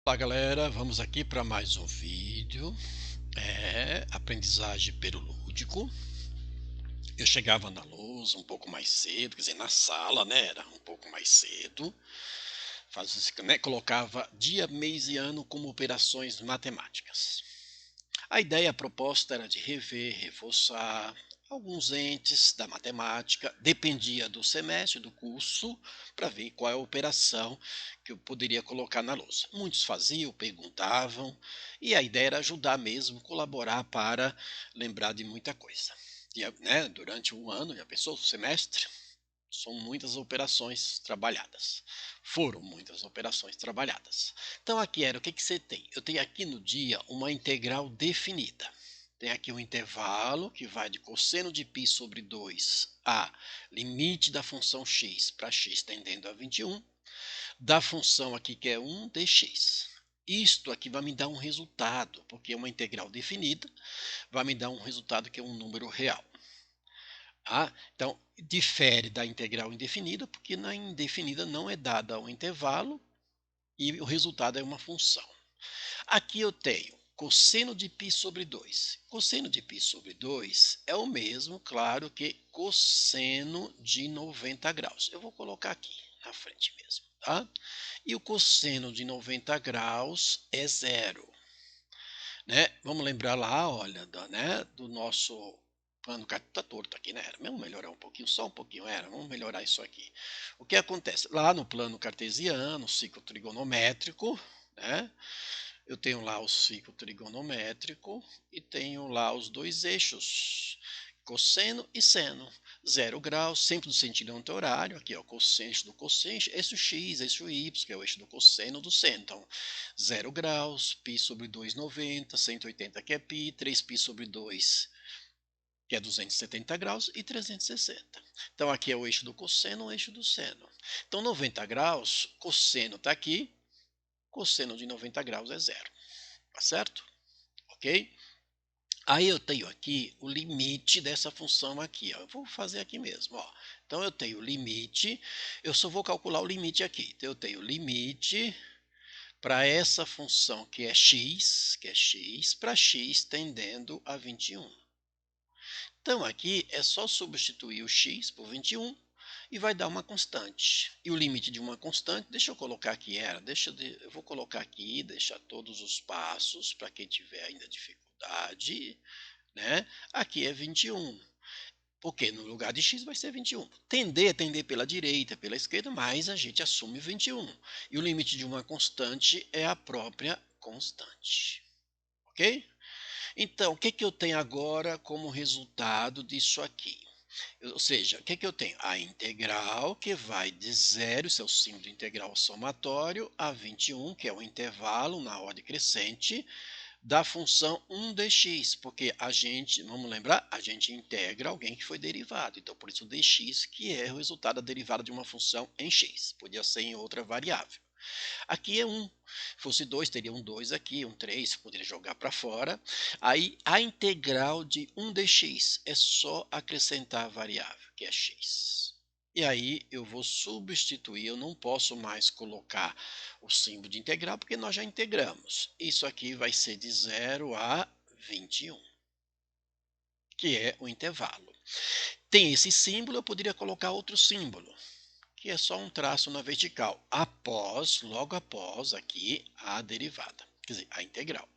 Olá galera, vamos aqui para mais um vídeo, aprendizagem pelo lúdico. Eu chegava na lousa um pouco mais cedo, quer dizer, na sala, né, era um pouco mais cedo, fazia, né, colocava dia, mês e ano como operações matemáticas. A proposta era de rever, reforçar alguns entes da matemática, dependia do semestre, do curso, para ver qual é a operação que eu poderia colocar na lousa. Muitos faziam, perguntavam, e a ideia era ajudar mesmo, colaborar para lembrar de muita coisa. E, né, durante um ano, já pensou, semestre, são muitas operações trabalhadas. Foram muitas operações trabalhadas. Então aqui era o que você tem? Eu tenho aqui no dia uma integral definida. Tem aqui um intervalo que vai de cosseno de π sobre 2 a limite da função x para x tendendo a 21, da função aqui que é 1 dx. Isto aqui vai me dar um resultado, porque é uma integral definida, vai me dar um resultado que é um número real. Então, difere da integral indefinida, porque na indefinida não é dada um intervalo e o resultado é uma função. Aqui eu tenho cosseno de π sobre 2. Cosseno de π sobre 2 é o mesmo, claro, que cosseno de 90 graus. Eu vou colocar aqui na frente mesmo, tá? E o cosseno de 90 graus é zero. Né? Vamos lembrar lá, olha, do nosso plano está torto aqui, né? Vamos melhorar um pouquinho, só um pouquinho, vamos melhorar isso aqui. O que acontece? Lá no plano cartesiano, ciclo trigonométrico, né? Eu tenho lá o ciclo trigonométrico e tenho lá os dois eixos, cosseno e seno. 0 graus, sempre no sentido anti-horário, aqui ó, cosseno do cosseno, eixo x, eixo y, que é o eixo do cosseno do seno. Então, 0 graus, π sobre 2,90, 180 que é π, 3π sobre 2 que é 270 graus, e 360. Então, aqui é o eixo do cosseno, o eixo do seno. Então, 90 graus, cosseno está aqui, cosseno de 90 graus é zero. Tá certo? Ok? Aí eu tenho aqui o limite dessa função aqui. Ó. Eu vou fazer aqui mesmo. Ó. Então, eu tenho o limite, eu só vou calcular o limite aqui. Então, eu tenho o limite para essa função que é x, para x tendendo a 21. Então, aqui é só substituir o x por 21 e vai dar uma constante. E o limite de uma constante, deixa eu colocar aqui, eu vou colocar aqui, deixar todos os passos para quem tiver ainda dificuldade, né? Aqui é 21, porque no lugar de x vai ser 21. Tender é tender pela direita, pela esquerda, mas a gente assume 21. E o limite de uma constante é a própria constante. Ok? Então, o que, que eu tenho agora como resultado disso aqui? Ou seja, o que, que eu tenho? A integral que vai de zero, esse é o símbolo de integral somatório, a 21, que é o intervalo na ordem crescente, da função 1 dx, porque a gente, vamos lembrar, a gente integra alguém que foi derivado, então por isso o dx, que é o resultado da derivada de uma função em x, podia ser em outra variável. Aqui é 1, se fosse 2, teria um 2 aqui, um 3, poderia jogar para fora. Aí a integral de 1 dx é só acrescentar a variável, que é x. E aí eu vou substituir, eu não posso mais colocar o símbolo de integral, porque nós já integramos. Isso aqui vai ser de 0 a 21, que é o intervalo. Tem esse símbolo, eu poderia colocar outro símbolo, que é só um traço na vertical, logo após aqui a derivada, quer dizer, a integral.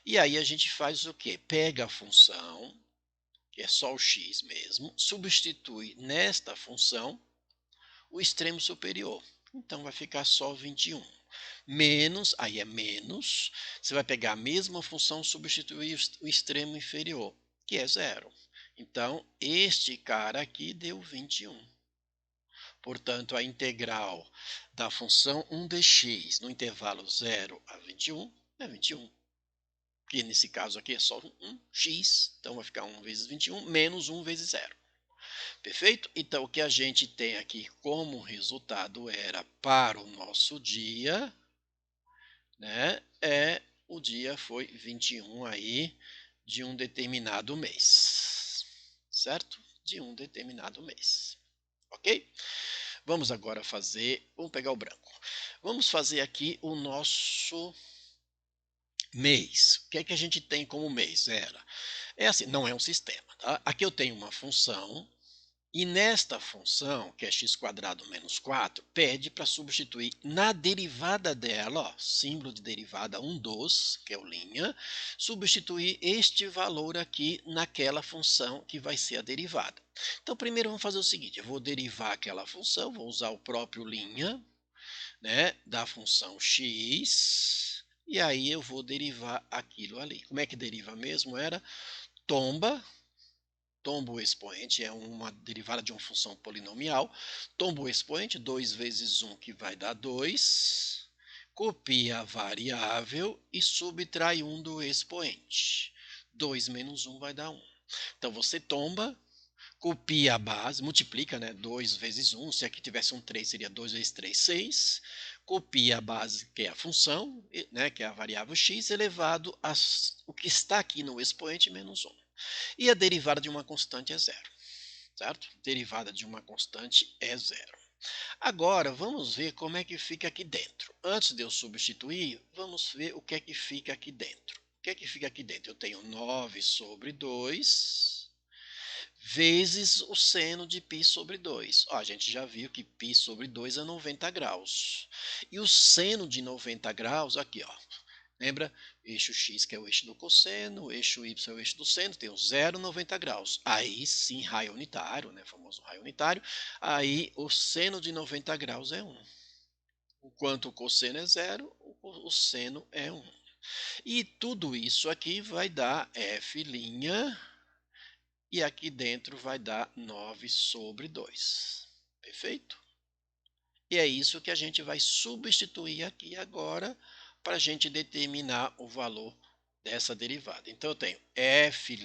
E aí a gente faz o quê? Pega a função, que é só o x mesmo, substitui nesta função o extremo superior. Então vai ficar só 21. Menos, aí é menos, você vai pegar a mesma função, substituir o extremo inferior, que é zero. Então, este cara aqui deu 21. Portanto, a integral da função 1 dx no intervalo 0 a 21 é 21. Que nesse caso aqui é só 1x, então vai ficar 1 vezes 21 menos 1 vezes 0. Perfeito? Então, o que a gente tem aqui como resultado era para o nosso dia, né? O dia foi 21 aí de um determinado mês, certo? De um determinado mês, ok? Vamos agora vamos pegar o branco. Vamos fazer aqui o nosso mês. O que é que a gente tem como mês? É assim, não é um sistema, tá? Aqui eu tenho uma função, e nesta função, que é x² menos 4, pede para substituir na derivada dela, ó, símbolo de derivada 1 dos, que é o linha, substituir este valor aqui naquela função que vai ser a derivada. Então, primeiro vamos fazer o seguinte, eu vou derivar aquela função, vou usar o próprio linha, né, da função x, e aí eu vou derivar aquilo ali. Como é que deriva mesmo? Era tomba o expoente, é uma derivada de uma função polinomial, tomba o expoente, 2 vezes 1, que vai dar 2, copia a variável e subtrai 1 do expoente. 2 menos 1 vai dar 1. Então, você tomba, copia a base, multiplica, né? 2 vezes 1, se aqui tivesse um 3, seria 2 vezes 3, 6. Copia a base, que é a função, né? Que é a variável x, elevado a o que está aqui no expoente, menos 1. E a derivada de uma constante é zero, certo? Derivada de uma constante é zero. Agora, vamos ver como é que fica aqui dentro. Antes de eu substituir, vamos ver o que é que fica aqui dentro. O que é que fica aqui dentro? Eu tenho 9 sobre 2 vezes o seno de π sobre 2. Ó, a gente já viu que π sobre 2 é 90 graus. E o seno de 90 graus, aqui, ó, lembra? Eixo x, que é o eixo do cosseno, eixo y é o eixo do seno, tem o 0, 90 graus. Aí sim, raio unitário, né? Famoso raio unitário. Aí o seno de 90 graus é 1. Enquanto o cosseno é 0, o seno é 1. E tudo isso aqui vai dar f', e aqui dentro vai dar 9 sobre 2. Perfeito? E é isso que a gente vai substituir aqui agora para a gente determinar o valor dessa derivada. Então, eu tenho f'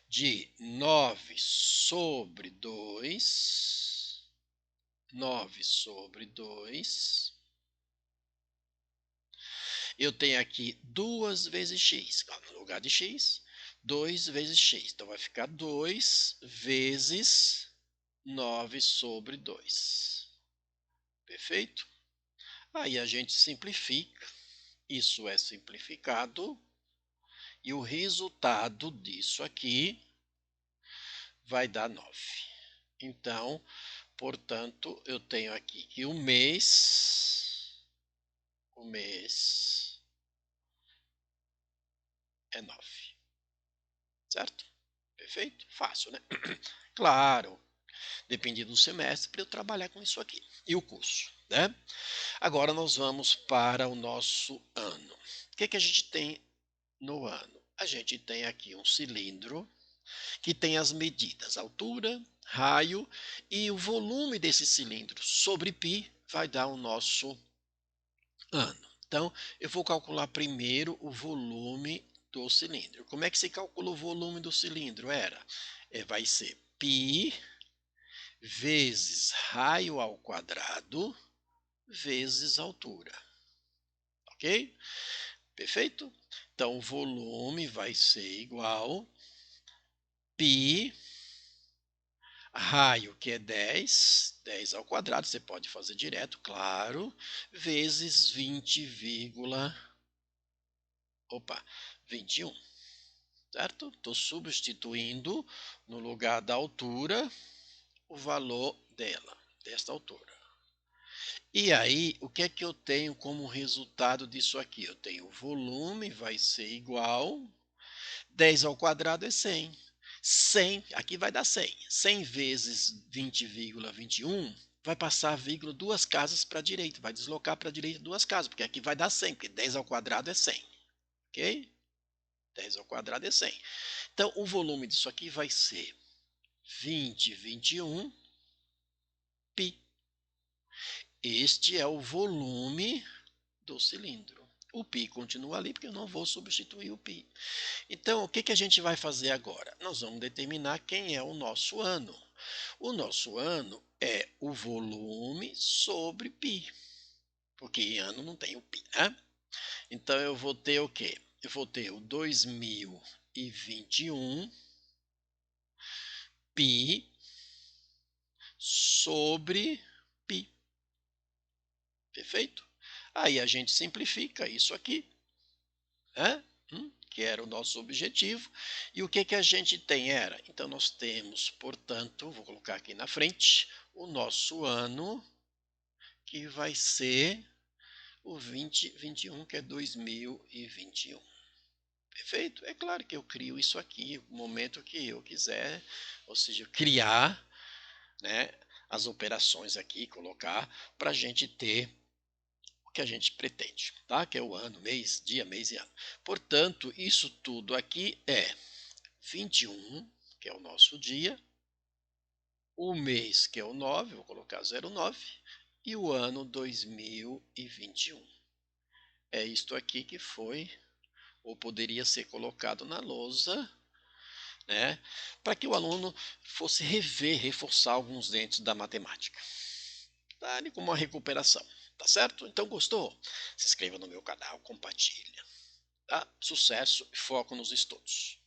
de 9 sobre 2, 9 sobre 2. Eu tenho aqui 2 vezes x, no lugar de x, 2 vezes x. Então, vai ficar 2 vezes 9 sobre 2. Perfeito? Aí a gente simplifica, isso é simplificado, e o resultado disso aqui vai dar 9. Então, portanto, eu tenho aqui que o mês é 9. Certo? Perfeito? Fácil, né? Claro, depende do semestre para eu trabalhar com isso aqui. E o curso, né? Agora nós vamos para o nosso ano. O que a gente tem no ano? A gente tem aqui um cilindro que tem as medidas, altura, raio e o volume desse cilindro sobre π vai dar o nosso ano. Então, eu vou calcular primeiro o volume do cilindro. Como é que se calcula o volume do cilindro? Vai ser π vezes raio ao quadrado vezes altura. Ok? Perfeito? Então, o volume vai ser igual π raio, que é 10 ao quadrado, você pode fazer direto, claro, vezes 21, certo? Estou substituindo no lugar da altura o valor dela, desta altura. E aí, o que é que eu tenho como resultado disso aqui? Eu tenho o volume, vai ser igual, 10 ao quadrado é 100. 100, aqui vai dar 100. 100 vezes 20,21 vai passar vírgula duas casas para a direita, vai deslocar para a direita duas casas, porque aqui vai dar 100, porque 10 ao quadrado é 100. Ok? 10 ao quadrado é 100. Então, o volume disso aqui vai ser 20,21 π. Este é o volume do cilindro. O π continua ali, porque eu não vou substituir o π. Então, o que a gente vai fazer agora? Nós vamos determinar quem é o nosso ano. O nosso ano é o volume sobre π, porque em ano não tem o π, né? Então, eu vou ter o quê? Eu vou ter o 2021 π sobre π. Perfeito? Aí a gente simplifica isso aqui, né? Que era o nosso objetivo. E o que que a gente tem era? Então nós temos, portanto, vou colocar aqui na frente, o nosso ano, que vai ser o 2021, que é 2021. Perfeito? É claro que eu crio isso aqui no momento que eu quiser, ou seja, criar, né, as operações aqui, colocar para a gente ter o que a gente pretende, tá? Que é o ano, mês, dia, mês e ano. Portanto, isso tudo aqui é 21, que é o nosso dia, o mês, que é o 9, vou colocar 09, e o ano 2021. É isto aqui que foi, ou poderia ser colocado na lousa, né, para que o aluno fosse rever, reforçar alguns dentes da matemática. Tá ali como uma recuperação, tá certo? Então gostou? Se inscreva no meu canal, compartilha. Tá? Sucesso e foco nos estudos.